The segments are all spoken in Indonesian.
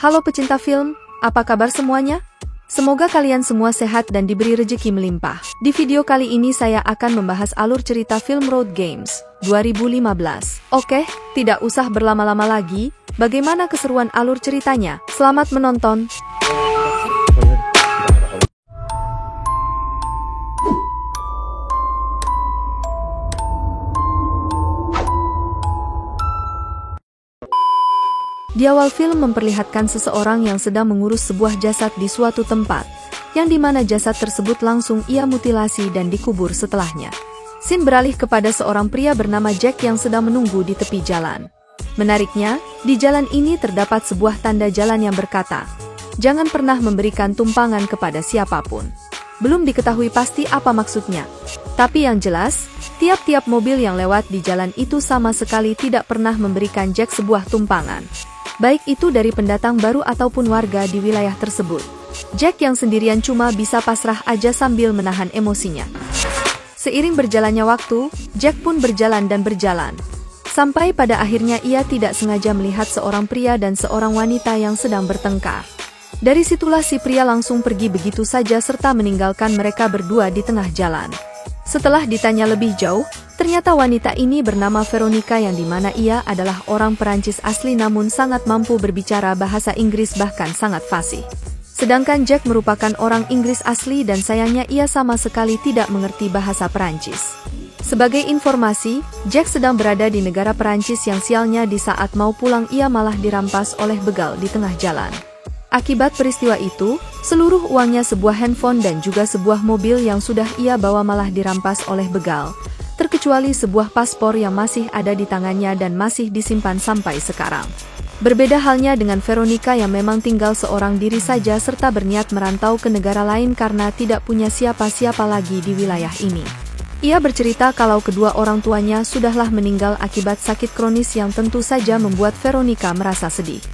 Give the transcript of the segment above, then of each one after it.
Halo pecinta film, apa kabar semuanya? Semoga kalian semua sehat dan diberi rezeki melimpah. Di video kali ini saya akan membahas alur cerita film Road Games 2015. Oke, tidak usah berlama-lama lagi, bagaimana keseruan alur ceritanya? Selamat menonton! Di awal film memperlihatkan seseorang yang sedang mengurus sebuah jasad di suatu tempat, yang dimana jasad tersebut langsung ia mutilasi dan dikubur setelahnya. Scene beralih kepada seorang pria bernama Jack yang sedang menunggu di tepi jalan. Menariknya, di jalan ini terdapat sebuah tanda jalan yang berkata, "Jangan pernah memberikan tumpangan kepada siapapun." Belum diketahui pasti apa maksudnya. Tapi yang jelas, tiap-tiap mobil yang lewat di jalan itu sama sekali tidak pernah memberikan Jack sebuah tumpangan. Baik itu dari pendatang baru ataupun warga di wilayah tersebut. Jack yang sendirian cuma bisa pasrah aja sambil menahan emosinya. Seiring berjalannya waktu, Jack pun berjalan dan berjalan. Sampai pada akhirnya ia tidak sengaja melihat seorang pria dan seorang wanita yang sedang bertengkar. Dari situlah si pria langsung pergi begitu saja serta meninggalkan mereka berdua di tengah jalan. Setelah ditanya lebih jauh, ternyata wanita ini bernama Veronica yang dimana ia adalah orang Perancis asli namun sangat mampu berbicara bahasa Inggris bahkan sangat fasih. Sedangkan Jack merupakan orang Inggris asli dan sayangnya ia sama sekali tidak mengerti bahasa Perancis. Sebagai informasi, Jack sedang berada di negara Perancis yang sialnya di saat mau pulang ia malah dirampas oleh begal di tengah jalan. Akibat peristiwa itu, seluruh uangnya sebuah handphone dan juga sebuah mobil yang sudah ia bawa malah dirampas oleh begal, terkecuali sebuah paspor yang masih ada di tangannya dan masih disimpan sampai sekarang. Berbeda halnya dengan Veronica yang memang tinggal seorang diri saja serta berniat merantau ke negara lain karena tidak punya siapa-siapa lagi di wilayah ini. Ia bercerita kalau kedua orang tuanya sudahlah meninggal akibat sakit kronis yang tentu saja membuat Veronica merasa sedih.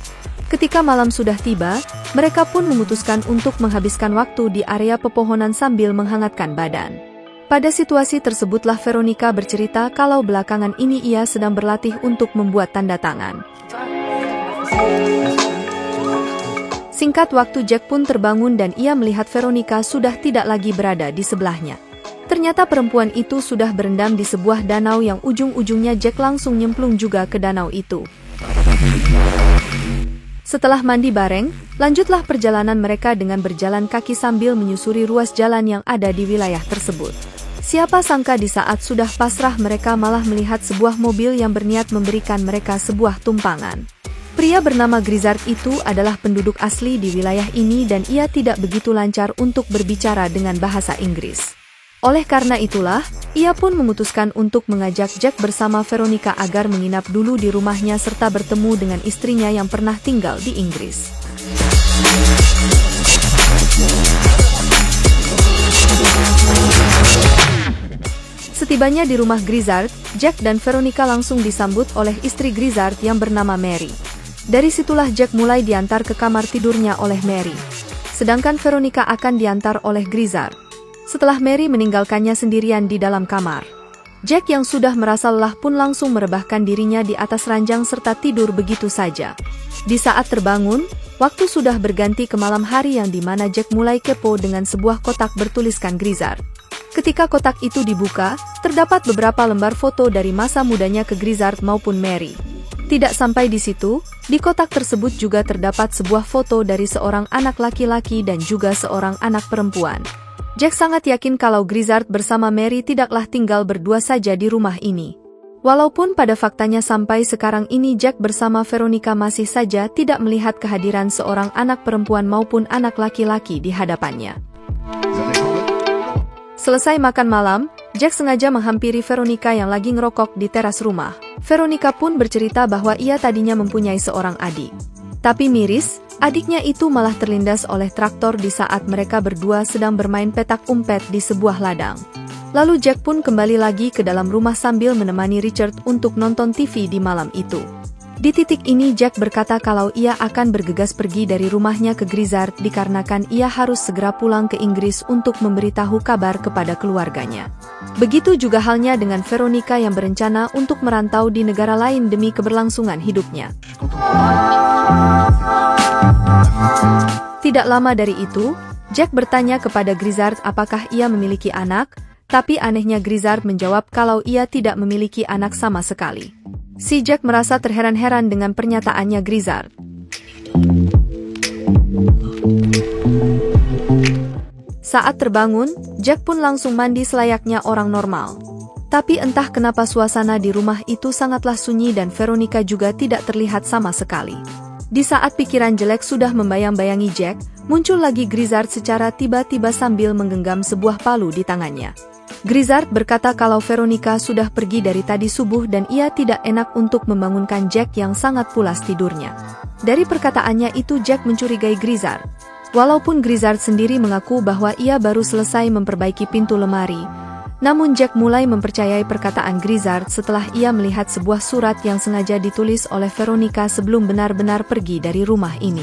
Ketika malam sudah tiba, mereka pun memutuskan untuk menghabiskan waktu di area pepohonan sambil menghangatkan badan. Pada situasi tersebutlah Veronica bercerita kalau belakangan ini ia sedang berlatih untuk membuat tanda tangan. Singkat waktu Jack pun terbangun dan ia melihat Veronica sudah tidak lagi berada di sebelahnya. Ternyata perempuan itu sudah berendam di sebuah danau yang ujung-ujungnya Jack langsung nyemplung juga ke danau itu. Setelah mandi bareng, lanjutlah perjalanan mereka dengan berjalan kaki sambil menyusuri ruas jalan yang ada di wilayah tersebut. Siapa sangka di saat sudah pasrah mereka malah melihat sebuah mobil yang berniat memberikan mereka sebuah tumpangan. Pria bernama Grizzard itu adalah penduduk asli di wilayah ini dan ia tidak begitu lancar untuk berbicara dengan bahasa Inggris. Oleh karena itulah, ia pun memutuskan untuk mengajak Jack bersama Veronica agar menginap dulu di rumahnya serta bertemu dengan istrinya yang pernah tinggal di Inggris. Setibanya di rumah Grizzard, Jack dan Veronica langsung disambut oleh istri Grizzard yang bernama Mary. Dari situlah Jack mulai diantar ke kamar tidurnya oleh Mary. Sedangkan Veronica akan diantar oleh Grizzard. Setelah Mary meninggalkannya sendirian di dalam kamar, Jack yang sudah merasa lelah pun langsung merebahkan dirinya di atas ranjang serta tidur begitu saja. Di saat terbangun, waktu sudah berganti ke malam hari yang dimana Jack mulai kepo dengan sebuah kotak bertuliskan Grizzard. Ketika kotak itu dibuka, terdapat beberapa lembar foto dari masa mudanya ke Grizzard maupun Mary. Tidak sampai di situ, di kotak tersebut juga terdapat sebuah foto dari seorang anak laki-laki dan juga seorang anak perempuan. Jack sangat yakin kalau Grizzard bersama Mary tidaklah tinggal berdua saja di rumah ini. Walaupun pada faktanya sampai sekarang ini Jack bersama Veronica masih saja tidak melihat kehadiran seorang anak perempuan maupun anak laki-laki di hadapannya. Selesai makan malam, Jack sengaja menghampiri Veronica yang lagi ngerokok di teras rumah. Veronica pun bercerita bahwa ia tadinya mempunyai seorang adik. Tapi miris, adiknya itu malah terlindas oleh traktor di saat mereka berdua sedang bermain petak umpet di sebuah ladang. Lalu Jack pun kembali lagi ke dalam rumah sambil menemani Richard untuk nonton TV di malam itu. Di titik ini Jack berkata kalau ia akan bergegas pergi dari rumahnya ke Grizzard dikarenakan ia harus segera pulang ke Inggris untuk memberitahu kabar kepada keluarganya. Begitu juga halnya dengan Veronica yang berencana untuk merantau di negara lain demi keberlangsungan hidupnya. Tidak lama dari itu, Jack bertanya kepada Grizzard apakah ia memiliki anak, tapi anehnya Grizzard menjawab kalau ia tidak memiliki anak sama sekali. Si Jack merasa terheran-heran dengan pernyataannya Grizzard. Saat terbangun, Jack pun langsung mandi selayaknya orang normal. Tapi entah kenapa suasana di rumah itu sangatlah sunyi dan Veronica juga tidak terlihat sama sekali. Di saat pikiran jelek sudah membayang-bayangi Jack, muncul lagi Grizzard secara tiba-tiba sambil menggenggam sebuah palu di tangannya. Grizzard berkata kalau Veronica sudah pergi dari tadi subuh dan ia tidak enak untuk membangunkan Jack yang sangat pulas tidurnya. Dari perkataannya itu Jack mencurigai Grizzard. Walaupun Grizzard sendiri mengaku bahwa ia baru selesai memperbaiki pintu lemari, namun Jack mulai mempercayai perkataan Grizzard setelah ia melihat sebuah surat yang sengaja ditulis oleh Veronica sebelum benar-benar pergi dari rumah ini.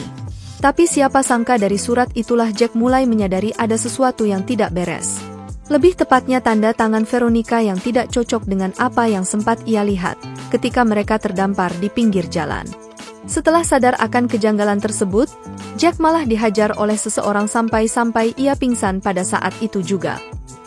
Tapi siapa sangka dari surat itulah Jack mulai menyadari ada sesuatu yang tidak beres. Lebih tepatnya tanda tangan Veronica yang tidak cocok dengan apa yang sempat ia lihat ketika mereka terdampar di pinggir jalan. Setelah sadar akan kejanggalan tersebut, Jack malah dihajar oleh seseorang sampai-sampai ia pingsan pada saat itu juga.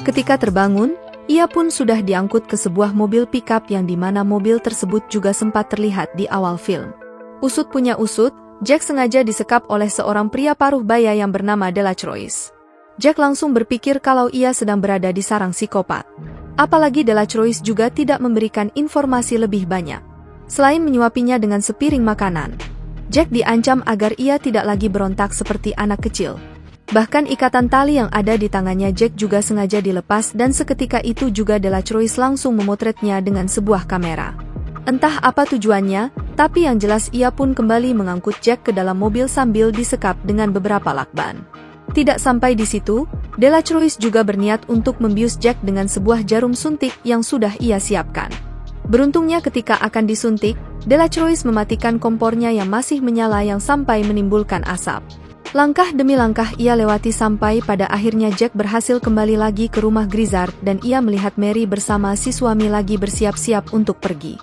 Ketika terbangun, ia pun sudah diangkut ke sebuah mobil pickup yang dimana mobil tersebut juga sempat terlihat di awal film. Usut punya usut, Jack sengaja disekap oleh seorang pria paruh baya yang bernama Delatrois. Jack langsung berpikir kalau ia sedang berada di sarang psikopat. Apalagi Delatrois juga tidak memberikan informasi lebih banyak. Selain menyuapinya dengan sepiring makanan, Jack diancam agar ia tidak lagi berontak seperti anak kecil. Bahkan ikatan tali yang ada di tangannya Jack juga sengaja dilepas dan seketika itu juga Delatrois langsung memotretnya dengan sebuah kamera. Entah apa tujuannya, tapi yang jelas ia pun kembali mengangkut Jack ke dalam mobil sambil disekap dengan beberapa lakban. Tidak sampai di situ, Delatrois juga berniat untuk membius Jack dengan sebuah jarum suntik yang sudah ia siapkan. Beruntungnya ketika akan disuntik, Delatrois mematikan kompornya yang masih menyala yang sampai menimbulkan asap. Langkah demi langkah ia lewati sampai pada akhirnya Jack berhasil kembali lagi ke rumah Grizzard dan ia melihat Mary bersama si suami lagi bersiap-siap untuk pergi.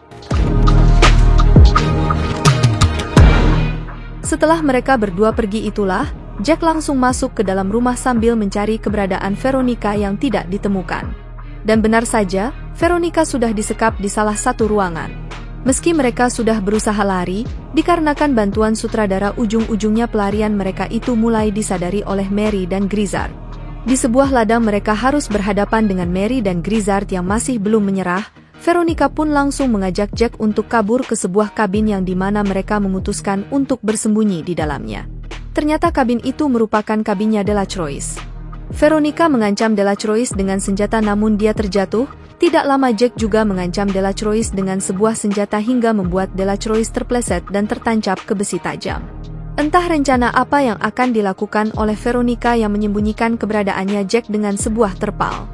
Setelah mereka berdua pergi itulah, Jack langsung masuk ke dalam rumah sambil mencari keberadaan Veronica yang tidak ditemukan. Dan benar saja, Veronica sudah disekap di salah satu ruangan. Meski mereka sudah berusaha lari, dikarenakan bantuan sutradara ujung-ujungnya pelarian mereka itu mulai disadari oleh Mary dan Grizzard. Di sebuah ladang mereka harus berhadapan dengan Mary dan Grizzard yang masih belum menyerah. Veronica pun langsung mengajak Jack untuk kabur ke sebuah kabin yang dimana mereka memutuskan untuk bersembunyi di dalamnya. Ternyata kabin itu merupakan kabinnya Delatrois. Veronica mengancam Delatrois dengan senjata namun dia terjatuh. Tidak lama Jack juga mengancam Delatrois dengan sebuah senjata hingga membuat Delatrois terpleset dan tertancap ke besi tajam. Entah rencana apa yang akan dilakukan oleh Veronica yang menyembunyikan keberadaannya Jack dengan sebuah terpal.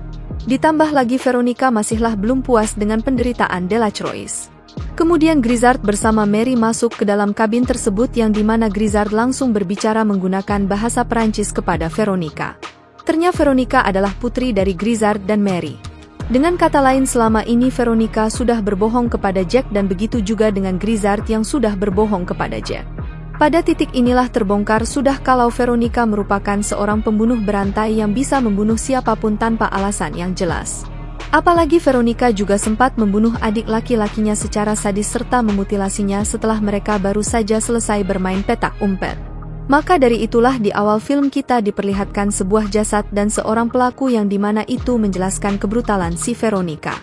Ditambah lagi Veronica masihlah belum puas dengan penderitaan Delatrois. Kemudian Grizzard bersama Mary masuk ke dalam kabin tersebut yang dimana Grizzard langsung berbicara menggunakan bahasa Perancis kepada Veronica. Ternyata Veronica adalah putri dari Grizzard dan Mary. Dengan kata lain selama ini Veronica sudah berbohong kepada Jack dan begitu juga dengan Grizzard yang sudah berbohong kepada Jack. Pada titik inilah terbongkar sudah kalau Veronica merupakan seorang pembunuh berantai yang bisa membunuh siapapun tanpa alasan yang jelas. Apalagi Veronica juga sempat membunuh adik laki-lakinya secara sadis serta memutilasinya setelah mereka baru saja selesai bermain petak umpet. Maka dari itulah di awal film kita diperlihatkan sebuah jasad dan seorang pelaku yang dimana itu menjelaskan kebrutalan si Veronica.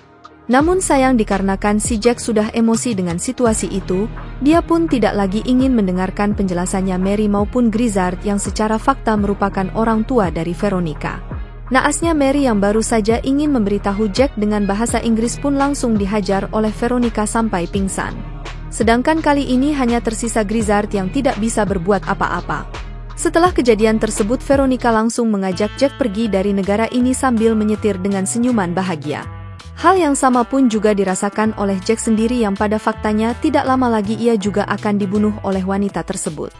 Namun sayang dikarenakan si Jack sudah emosi dengan situasi itu, dia pun tidak lagi ingin mendengarkan penjelasannya Mary maupun Grizzard yang secara fakta merupakan orang tua dari Veronica. Naasnya Mary yang baru saja ingin memberitahu Jack dengan bahasa Inggris pun langsung dihajar oleh Veronica sampai pingsan. Sedangkan kali ini hanya tersisa Grizzard yang tidak bisa berbuat apa-apa. Setelah kejadian tersebut Veronica langsung mengajak Jack pergi dari negara ini sambil menyetir dengan senyuman bahagia. Hal yang sama pun juga dirasakan oleh Jack sendiri yang pada faktanya tidak lama lagi ia juga akan dibunuh oleh wanita tersebut.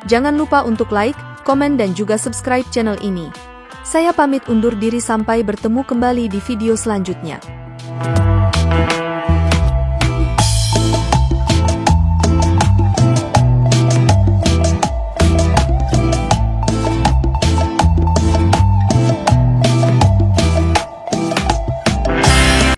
Jangan lupa untuk like, komen dan juga subscribe channel ini. Saya pamit undur diri sampai bertemu kembali di video selanjutnya.